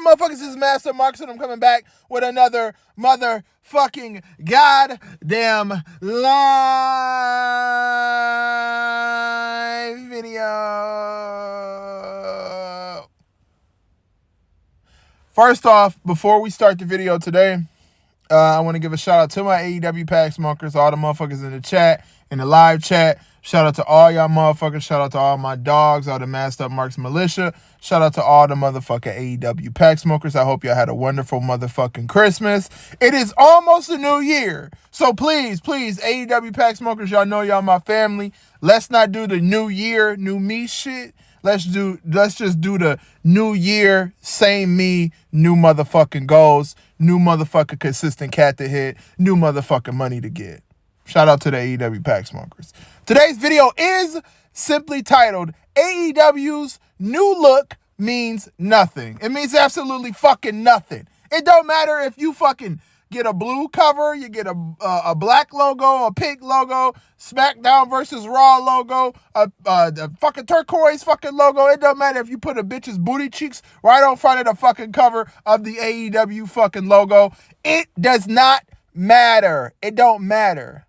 motherfuckers? This is Master Marks, and I'm coming back with another motherfucking goddamn live video. First off, before we start the video today, I want to give a shout out to my AEW pack smokers, all the motherfuckers in the chat, in the live chat. Shout out to all y'all motherfuckers. Shout out to all my dogs, all the Masked Up Marks militia. Shout out to all the motherfucking AEW pack smokers. I hope y'all had a wonderful motherfucking Christmas. It is almost a new year. So please, AEW pack smokers, y'all know y'all my family. Let's not do the new year, new me shit. Let's just do the new year, same me, new motherfucking goals, new motherfucking consistent cat to hit, new motherfucking money to get. Shout out to the AEW pack smokers. Today's video is simply titled, AEW's new look means nothing. It means absolutely fucking nothing. It don't matter if you fucking get a blue cover, you get a black logo, a pink logo, SmackDown versus Raw logo, a fucking turquoise fucking logo. It don't matter if you put a bitch's booty cheeks right on front of the fucking cover of the AEW fucking logo. It does not matter. It don't matter.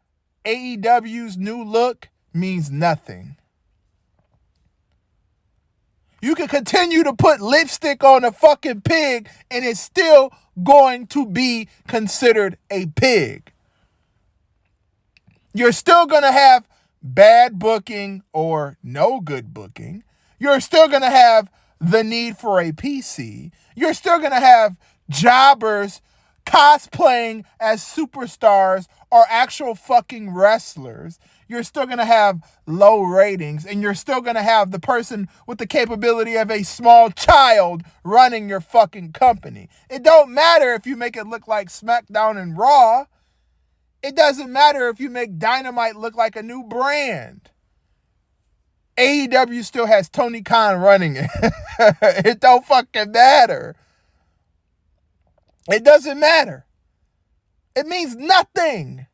AEW's new look means nothing. You can continue to put lipstick on a fucking pig and it's still going to be considered a pig. You're still going to have bad booking or no good booking. You're still going to have the need for a PC. You're still going to have jobbers cosplaying as superstars or actual fucking wrestlers. You're still going to have low ratings, and you're still going to have the person with the capability of a small child running your fucking company. It don't matter if you make it look like SmackDown and Raw. It doesn't matter if you make Dynamite look like a new brand. AEW still has Tony Khan running it. It don't fucking matter. It doesn't matter. It means nothing.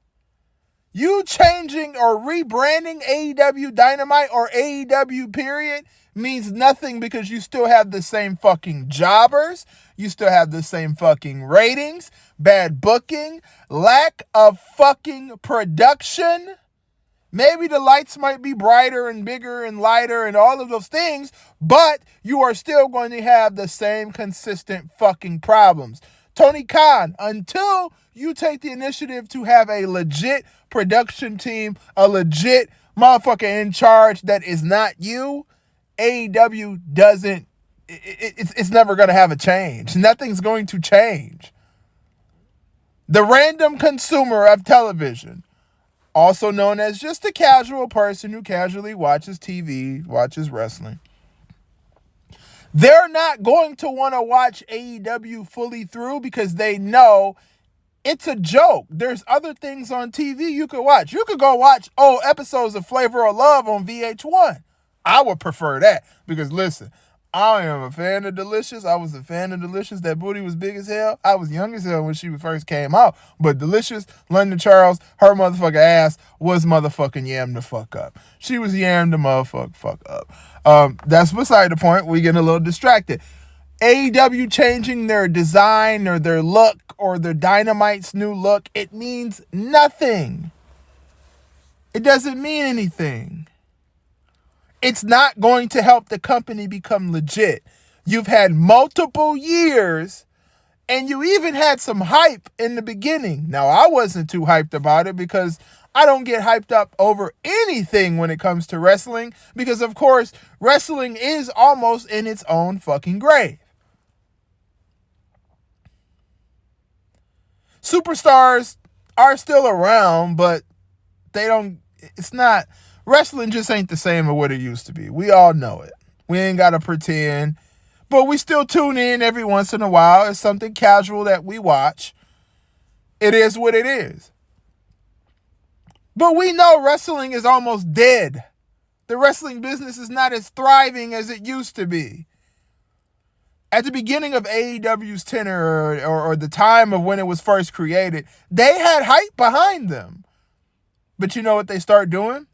You changing or rebranding AEW Dynamite or AEW period means nothing because you still have the same fucking jobbers. You still have the same fucking ratings, bad booking, lack of fucking production. Maybe the lights might be brighter and bigger and lighter and all of those things, but you are still going to have the same consistent fucking problems. Tony Khan, until you take the initiative to have a legit production team, a legit motherfucker in charge that is not you, AEW doesn't, it's never going to have a change. Nothing's going to change. The random consumer of television, also known as just a casual person who casually watches TV, watches wrestling, they're not going to want to watch AEW fully through because they know it's a joke. There's other things on TV you could watch. You could go watch old episodes of Flavor of Love on VH1. I would prefer that because, listen, I am a fan of Delicious. I was a fan of Delicious. That booty was big as hell. I was young as hell when she first came out. But Delicious, London Charles, her motherfucking ass was motherfucking yammed the fuck up. She was yammed the motherfucking fuck up. That's beside the point. We getting a little distracted. AEW changing their design or their look or their Dynamite's new look, it means nothing. It doesn't mean anything. It's not going to help the company become legit. You've had multiple years and you even had some hype in the beginning. Now, I wasn't too hyped about it because I don't get hyped up over anything when it comes to wrestling because, of course, wrestling is almost in its own fucking grave. Superstars are still around, but wrestling just ain't the same as what it used to be. We all know it. We ain't got to pretend, but we still tune in every once in a while. It's something casual that we watch. It is what it is. But we know wrestling is almost dead. The wrestling business is not as thriving as it used to be. At the beginning of AEW's tenure or the time of when it was first created, they had hype behind them. But you know what they start doing?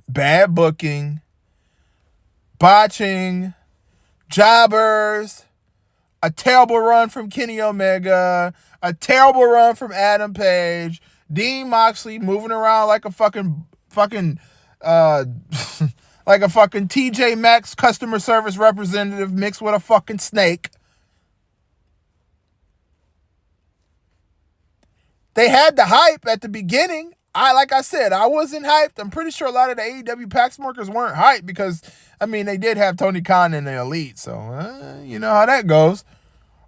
Bad booking, botching, jobbers, a terrible run from Kenny Omega, a terrible run from Adam Page, Dean Moxley moving around like a fucking like a fucking TJ Maxx customer service representative mixed with a fucking snake. They had the hype at the beginning. Like I said, I wasn't hyped. I'm pretty sure a lot of the AEW Pax markers weren't hyped because, I mean, they did have Tony Khan in the Elite. So, you know how that goes.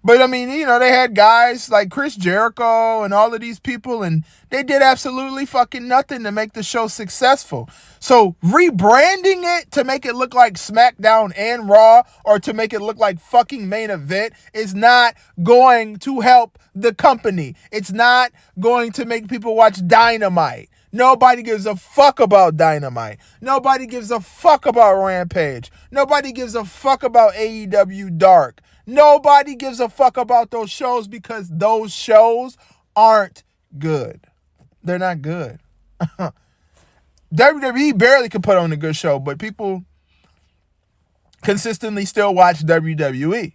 But, I mean, you know, they had guys like Chris Jericho and all of these people, and they did absolutely fucking nothing to make the show successful. So rebranding it to make it look like SmackDown and Raw, or to make it look like fucking Main Event, is not going to help the company. It's not going to make people watch Dynamite. Nobody gives a fuck about Dynamite. Nobody gives a fuck about Rampage. Nobody gives a fuck about AEW Dark. Nobody gives a fuck about those shows because those shows aren't good. They're not good. WWE barely can put on a good show, but people consistently still watch WWE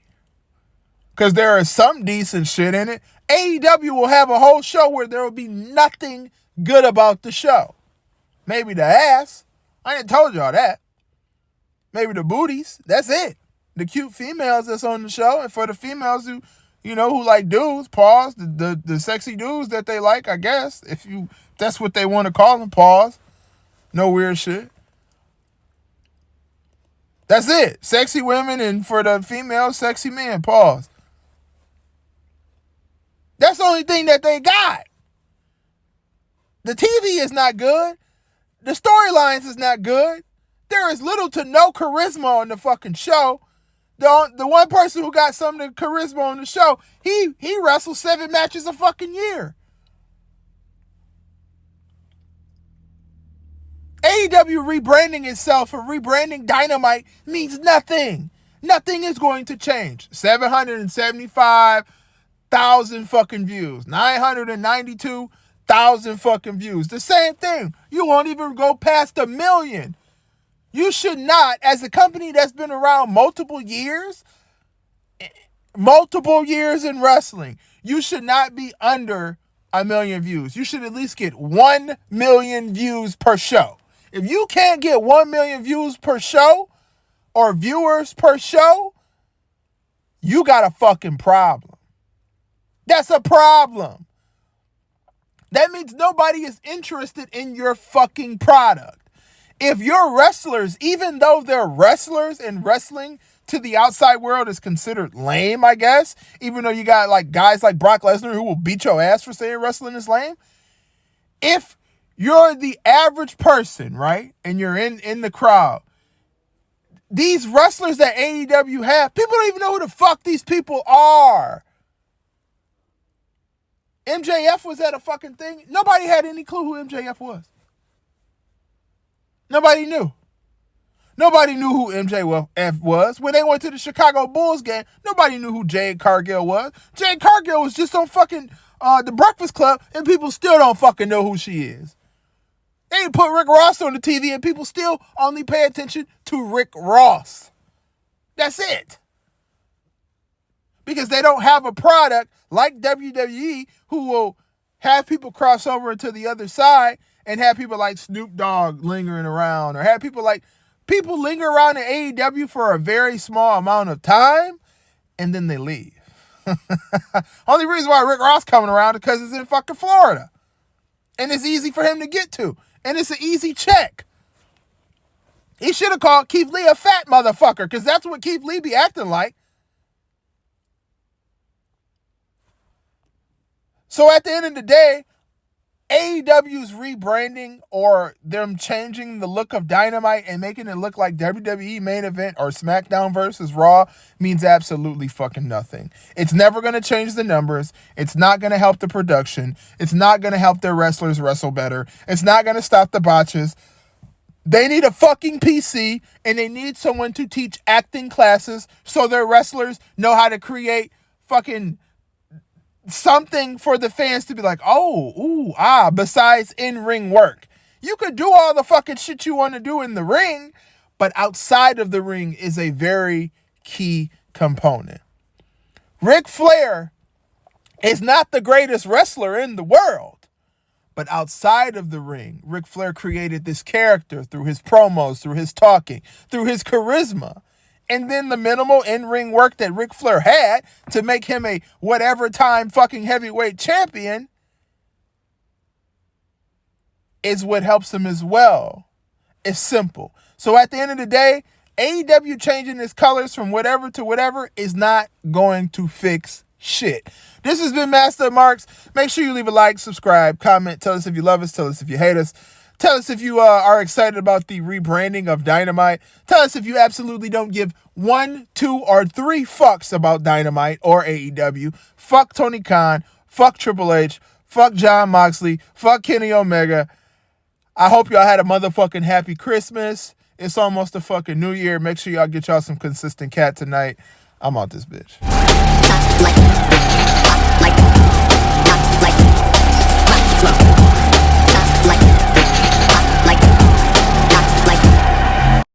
because there is some decent shit in it. AEW will have a whole show where there will be nothing good about the show. Maybe the ass. I ain't told y'all that. Maybe the booties. That's it. The cute females that's on the show. And for the females who, you know, who like dudes, pause. The sexy dudes that they like, I guess. If that's what they want to call them, pause. No weird shit. That's it. Sexy women, and for the females, sexy men, pause. That's the only thing that they got. The TV is not good. The storylines is not good. There is little to no charisma on the fucking show. The one person who got some of the charisma on the show, he wrestled 7 matches a fucking year. AEW rebranding itself or rebranding Dynamite means nothing. Nothing is going to change. 775,000 fucking views. 992,000 fucking views. The same thing. You won't even go past 1 million. You should not, as a company that's been around multiple years in wrestling, you should not be under 1 million views. You should at least get 1 million views per show. If you can't get 1 million views per show or viewers per show, you got a fucking problem. That's a problem. That means nobody is interested in your fucking product. If your wrestlers, even though they're wrestlers and wrestling to the outside world is considered lame, I guess, even though you got like guys like Brock Lesnar who will beat your ass for saying wrestling is lame. If you're the average person, right, and you're in the crowd, these wrestlers that AEW have, people don't even know who the fuck these people are. MJF was at a fucking thing. Nobody had any clue who MJF was. Nobody knew. Nobody knew who MJF was. When they went to the Chicago Bulls game, nobody knew who Jade Cargill was. Jade Cargill was just on fucking The Breakfast Club, and people still don't fucking know who she is. They put Rick Ross on the TV, and people still only pay attention to Rick Ross. That's it. Because they don't have a product like WWE who will have people cross over into the other side and have people like Snoop Dogg lingering around, or have people linger around in AEW for a very small amount of time and then they leave. Only reason why Rick Ross coming around is because it's in fucking Florida. And it's easy for him to get to. And it's an easy check. He should have called Keith Lee a fat motherfucker, because that's what Keith Lee be acting like. So at the end of the day, AEW's rebranding or them changing the look of Dynamite and making it look like WWE Main Event or SmackDown versus Raw means absolutely fucking nothing. It's never going to change the numbers. It's not going to help the production. It's not going to help their wrestlers wrestle better. It's not going to stop the botches. They need a fucking PC, and they need someone to teach acting classes so their wrestlers know how to create fucking something for the fans to be like, oh, ooh, ah, besides in-ring work. You could do all the fucking shit you want to do in the ring, but outside of the ring is a very key component. Ric Flair is not the greatest wrestler in the world. But outside of the ring, Ric Flair created this character through his promos, through his talking, through his charisma. And then the minimal in-ring work that Ric Flair had to make him a whatever time fucking heavyweight champion is what helps him as well. It's simple. So at the end of the day, AEW changing its colors from whatever to whatever is not going to fix shit. This has been Master of Marks. Make sure you leave a like, subscribe, comment. Tell us if you love us. Tell us if you hate us. Tell us if you are excited about the rebranding of Dynamite. Tell us if you absolutely don't give 1, 2, or 3 fucks about Dynamite or AEW. Fuck Tony Khan. Fuck Triple H. Fuck John Moxley. Fuck Kenny Omega. I hope y'all had a motherfucking happy Christmas. It's almost a fucking New Year. Make sure y'all get y'all some consistent cat tonight. I'm out this bitch.